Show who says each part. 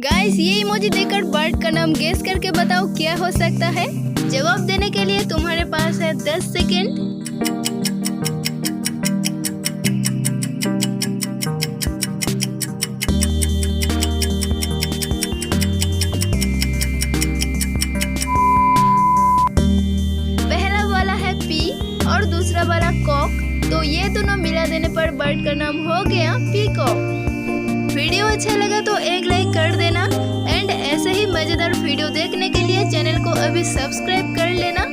Speaker 1: Guys, ये emoji देखकर bird का नाम गेस करके बताओ क्या हो सकता है। जवाब देने के लिए तुम्हारे पास है 10 सेकेंड। पहला वाला है पी और दूसरा वाला कॉक, तो ये दोनों मिला देने पर बर्ड का नाम हो गया पीकॉक। वीडियो अच्छा लगा तो एक लाइक कर देना एंड ऐसे ही मजेदार वीडियो देखने के लिए चैनल को अभी सब्सक्राइब कर लेना।